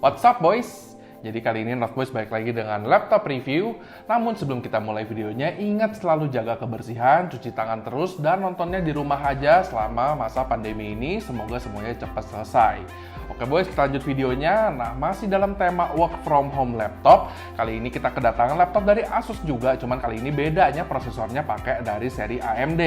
What's up boys? Jadi kali ini Not Boys balik lagi dengan laptop review. Namun sebelum kita mulai videonya, ingat selalu jaga kebersihan, cuci tangan terus, dan nontonnya di rumah aja selama masa pandemi ini. Semoga semuanya cepat selesai. Oke boys, kita lanjut videonya. Nah, masih dalam tema work from home laptop. Kali ini kita kedatangan laptop dari Asus juga, cuman kali ini bedanya prosesornya pakai dari seri AMD.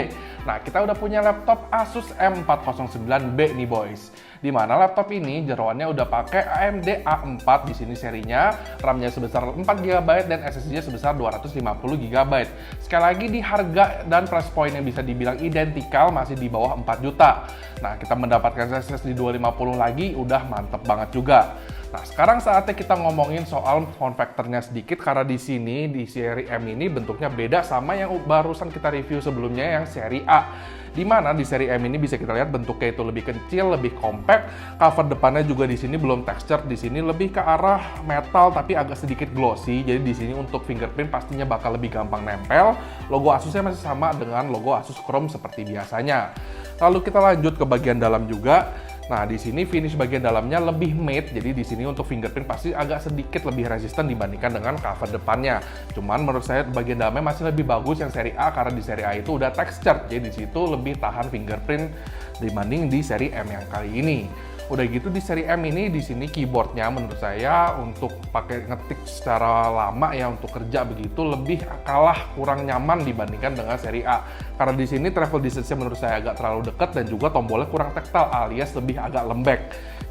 Nah, kita udah punya laptop Asus M409B nih boys. Di mana laptop ini jeroannya udah pakai AMD A4 di sini serinya, RAM-nya sebesar 4GB dan SSD-nya sebesar 250GB. Sekali lagi di harga dan price point yang bisa dibilang identikal, masih di bawah 4 juta. Nah, kita mendapatkan SSD 250 lagi udah mantep banget juga. Nah, sekarang saatnya kita ngomongin soal form factor-nya sedikit, karena di sini di seri M ini bentuknya beda sama yang barusan kita review sebelumnya yang seri A. Di mana di seri M ini bisa kita lihat bentuknya itu lebih kecil, lebih compact. Cover depannya juga di sini belum texture, di sini lebih ke arah metal tapi agak sedikit glossy. Jadi di sini untuk fingerprint pastinya bakal lebih gampang nempel. Logo Asusnya masih sama dengan logo Asus Chrome seperti biasanya. Lalu kita lanjut ke bagian dalam juga. Nah, di sini finish bagian dalamnya lebih matte, jadi di sini untuk fingerprint pasti agak sedikit lebih resisten dibandingkan dengan cover depannya. Cuman menurut saya bagian dalamnya masih lebih bagus yang seri A, karena di seri A itu udah textured, jadi di situ lebih tahan fingerprint dibanding di seri M yang kali ini. Udah gitu di seri M ini di sini keyboardnya menurut saya untuk pakai ngetik secara lama ya untuk kerja begitu lebih kalah kurang nyaman dibandingkan dengan seri A. Karena di sini travel distance-nya menurut saya agak terlalu dekat dan juga tombolnya kurang tactile alias lebih agak lembek.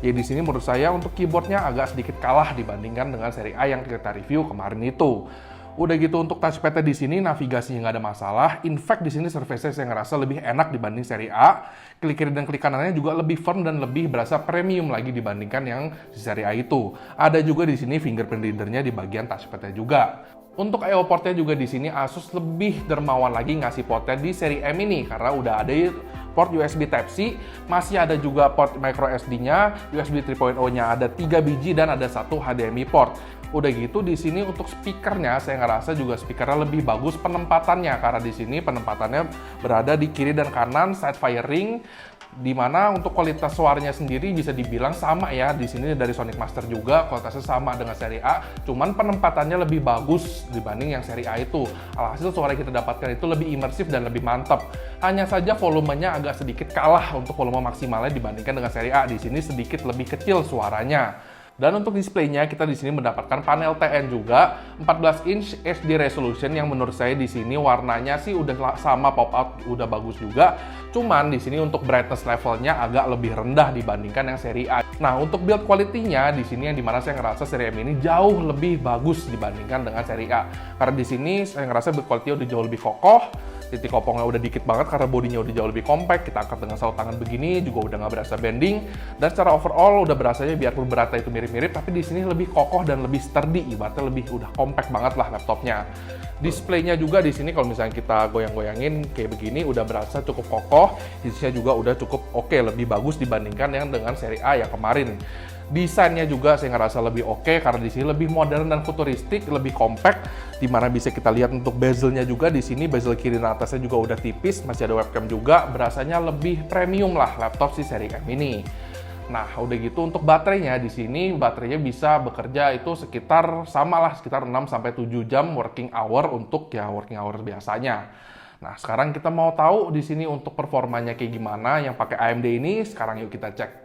Jadi di sini menurut saya untuk keyboardnya agak sedikit kalah dibandingkan dengan seri A yang kita review kemarin itu. Udah gitu untuk touchpad-nya di sini navigasinya nggak ada masalah. In fact di sini surface-nya saya ngerasa lebih enak dibanding seri A. Klik kiri dan klik kanannya juga lebih firm dan lebih berasa premium lagi dibandingkan yang di seri A itu. Ada juga di sini fingerprint reader-nya di bagian touchpad-nya juga. Untuk I/O port-nya juga di sini Asus lebih dermawan lagi ngasih portnya di seri M ini karena udah ada port USB Type-C, masih ada juga port micro SD-nya, USB 3.0-nya ada 3 biji dan ada 1 HDMI port. Udah gitu di sini untuk speakernya saya ngerasa juga speakernya lebih bagus penempatannya karena di sini penempatannya berada di kiri dan kanan side firing, di mana untuk kualitas suaranya sendiri bisa dibilang sama ya. Di sini dari Sonic Master juga kualitasnya sama dengan seri A, cuman penempatannya lebih bagus dibanding yang seri A itu. Alhasil suara yang kita dapatkan itu lebih imersif dan lebih mantap. Hanya saja volumenya agak sedikit kalah untuk volume maksimalnya dibandingkan dengan seri A. Di sini sedikit lebih kecil suaranya. Dan untuk displaynya kita di sini mendapatkan panel TN juga 14 inch HD resolution yang menurut saya di sini warnanya sih udah sama pop out udah bagus juga. Cuman di sini untuk brightness levelnya agak lebih rendah dibandingkan yang seri A. Nah, untuk build quality-nya di sini yang dimana saya ngerasa seri M ini jauh lebih bagus dibandingkan dengan seri A. Karena di sini saya ngerasa build quality udah jauh lebih kokoh. Titik kopongnya udah dikit banget karena bodinya udah jauh lebih compact. Kita angkat dengan saut tangan begini juga udah nggak berasa bending. Dan secara overall udah berasanya biarpun beratnya itu mirip-mirip, tapi di sini lebih kokoh dan lebih sturdy. Ibaratnya lebih udah compact banget lah laptopnya. Displaynya juga di sini kalau misalnya kita goyang-goyangin kayak begini udah berasa cukup kokoh. Isinya juga udah cukup oke, lebih bagus dibandingkan yang dengan seri A yang kemarin. Desainnya juga saya ngerasa lebih oke karena di sini lebih modern dan futuristik, lebih compact, di mana bisa kita lihat untuk bezelnya juga di sini bezel kiri dan atasnya juga udah tipis, masih ada webcam juga, berasanya lebih premium lah laptop si seri M ini. Nah, udah gitu untuk baterainya di sini baterainya bisa bekerja itu sekitar sekitar 6 sampai 7 jam working hour untuk ya working hour biasanya. Nah, sekarang kita mau tahu di sini untuk performanya kayak gimana yang pakai AMD ini. Sekarang yuk kita cek.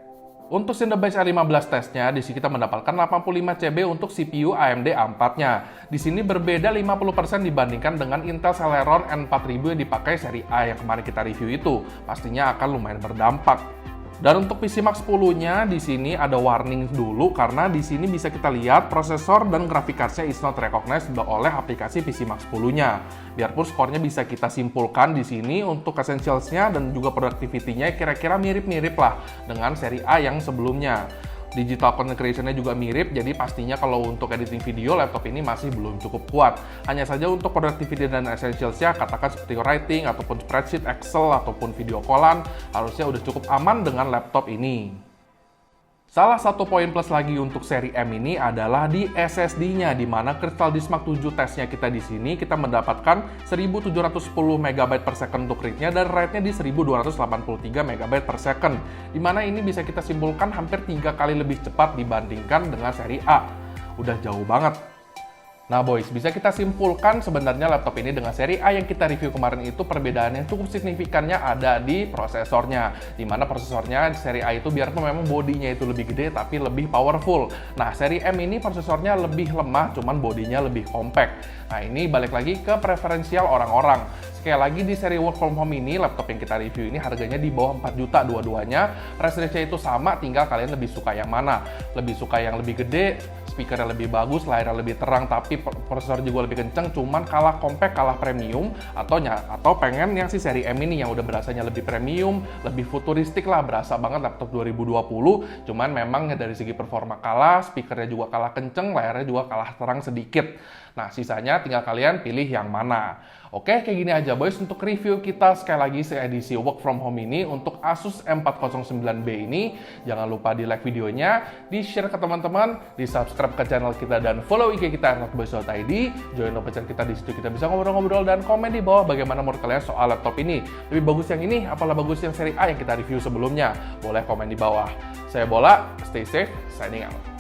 Untuk Cinebench A15 tesnya, di sini kita mendapatkan 85 CB untuk CPU AMD A4-nya. Di sini berbeda 50% dibandingkan dengan Intel Celeron N4000 yang dipakai seri A yang kemarin kita review itu. Pastinya akan lumayan berdampak. Dan untuk PCMark 10-nya di sini ada warning dulu karena di sini bisa kita lihat prosesor dan graphic card-nya is not recognized oleh aplikasi PCMark 10-nya. Biarpun skornya bisa kita simpulkan di sini untuk essentials-nya dan juga productivity-nya kira-kira mirip-mirip lah dengan seri A yang sebelumnya. Digital content creation-nya juga mirip, jadi pastinya kalau untuk editing video, laptop ini masih belum cukup kuat. Hanya saja untuk productivity dan essentials-nya, katakan seperti writing, ataupun spreadsheet, Excel, ataupun video callan, harusnya udah cukup aman dengan laptop ini. Salah satu poin plus lagi untuk seri M ini adalah di SSD-nya, di mana Crystal Disk Mark 7 tesnya kita di sini kita mendapatkan 1710 MB per second untuk read-nya dan write-nya di 1283 MB per second. Di mana ini bisa kita simpulkan hampir 3 kali lebih cepat dibandingkan dengan seri A. Udah jauh banget. Nah boys, bisa kita simpulkan sebenarnya laptop ini dengan seri A yang kita review kemarin itu perbedaannya cukup signifikannya ada di prosesornya. Dimana prosesornya seri A itu biarpun memang bodinya itu lebih gede tapi lebih powerful. Nah seri M ini prosesornya lebih lemah cuman bodinya lebih compact. Nah ini balik lagi ke preferensial orang-orang. Sekali lagi di seri work from home ini, laptop yang kita review ini harganya di bawah 4 juta dua-duanya. Price range-nya itu sama, tinggal kalian lebih suka yang mana. Lebih suka yang lebih gede, speakernya lebih bagus, layarnya lebih terang, tapi prosesor juga lebih kenceng, cuman kalah compact, kalah premium, atau pengen yang si seri M ini yang udah berasanya lebih premium, lebih futuristik lah, berasa banget laptop 2020, cuman memang dari segi performa kalah, speakernya juga kalah kenceng, layarnya juga kalah terang sedikit. Nah, sisanya tinggal kalian pilih yang mana. Oke, kayak gini aja boys untuk review kita sekali lagi edisi work from home ini untuk Asus M409B ini. Jangan lupa di like videonya, di share ke teman-teman, di subscribe ke channel kita dan follow IG kita @noteboys.id. Join chat kita di situ, kita bisa ngobrol-ngobrol dan komen di bawah bagaimana menurut kalian soal laptop ini. Lebih bagus yang ini, apalah bagus yang seri A yang kita review sebelumnya? Boleh komen di bawah. Saya Bola, stay safe, signing out.